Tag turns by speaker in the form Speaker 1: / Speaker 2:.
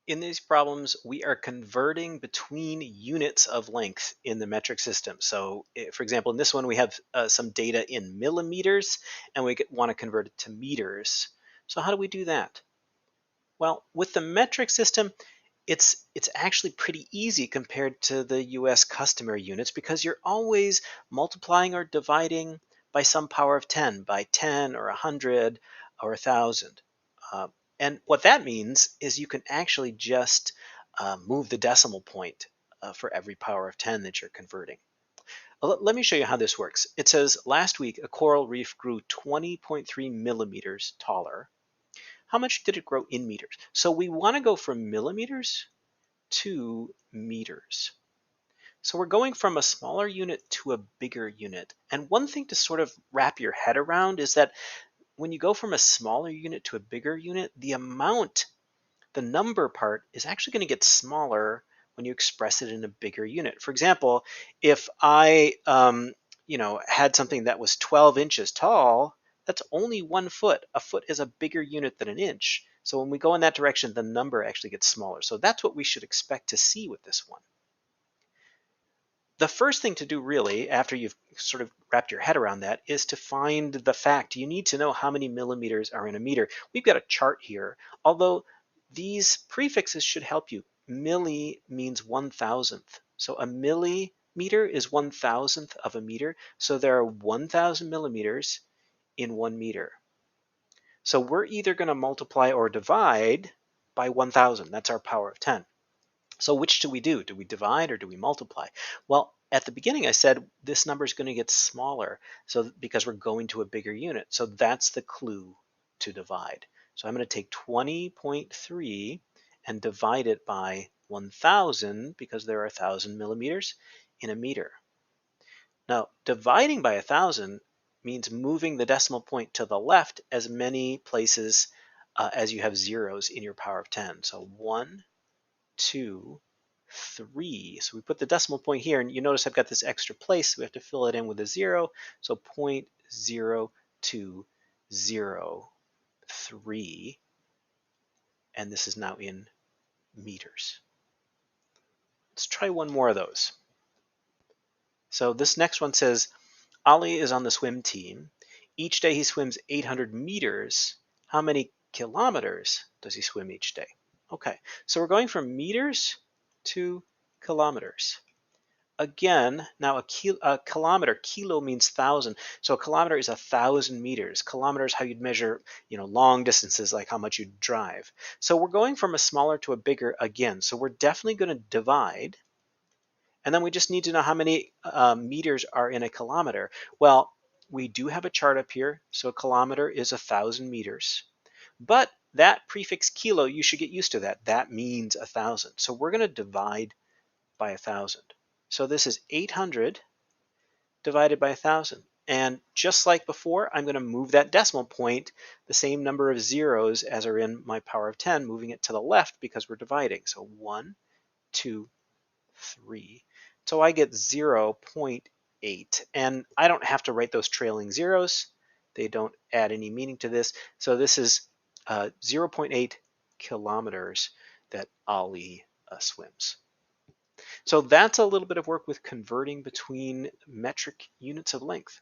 Speaker 1: In these problems, we are converting between units of length in the metric system. So, for example, in this one, we have some data in millimeters, and we want to convert it to meters. So how do we do that? Well, with the metric system, it's actually pretty easy compared to the US customary units because you're always multiplying or dividing by some power of 10, by 10 or 100 or 1,000. Uh, and what that means is you can actually just move the decimal point for every power of 10 that you're converting. Let me show you how this works. It says last week a coral reef grew 20.3 millimeters taller. How much did it grow in meters? So we want to go from millimeters to meters. So we're going from a smaller unit to a bigger unit. And one thing to sort of wrap your head around is that when you go from a smaller unit to a bigger unit, the amount, the number part, is actually going to get smaller when you express it in a bigger unit. For example, if I had something that was 12 inches tall, that's only 1 foot. A foot is a bigger unit than an inch. So when we go in that direction, the number actually gets smaller. So that's what we should expect to see with this one. The first thing to do really, after you've sort of wrapped your head around that, is to find the fact. You need to know how many millimeters are in a meter. We've got a chart here, although these prefixes should help you. Milli means 1,000th. So a millimeter is 1,000th of a meter. So there are 1,000 millimeters in 1 meter. So we're either going to multiply or divide by 1,000. That's our power of 10. So which do we do? Do we divide or do we multiply? Well, at the beginning I said this number is going to get smaller because we're going to a bigger unit. So that's the clue to divide. So I'm going to take 20.3 and divide it by 1,000 because there are 1,000 millimeters in a meter. Now, dividing by 1,000 means moving the decimal point to the left as many places as you have zeros in your power of 10. So 1, 2, 3. So we put the decimal point here, and you notice I've got this extra place. So we have to fill it in with a 0. So 0.0203, and this is now in meters. Let's try one more of those. So this next one says, Ali is on the swim team. Each day he swims 800 meters. How many kilometers does he swim each day? Okay, so we're going from meters to kilometers. Again, now a kilometer, kilo means 1,000. So a kilometer is 1,000 meters. Kilometer is how you'd measure, long distances, like how much you'd drive. So we're going from a smaller to a bigger again. So we're definitely going to divide. And then we just need to know how many meters are in a kilometer. Well, we do have a chart up here. So a kilometer is 1,000 meters. But that prefix kilo, you should get used to that. That means 1,000. So we're going to divide by 1,000. So this is 800 divided by 1,000. And just like before, I'm going to move that decimal point, the same number of zeros as are in my power of 10, moving it to the left because we're dividing. So 1, 2, 3. So I get 0.8. And I don't have to write those trailing zeros. They don't add any meaning to this. So this is 0.8 kilometers that Ali swims. So that's a little bit of work with converting between metric units of length.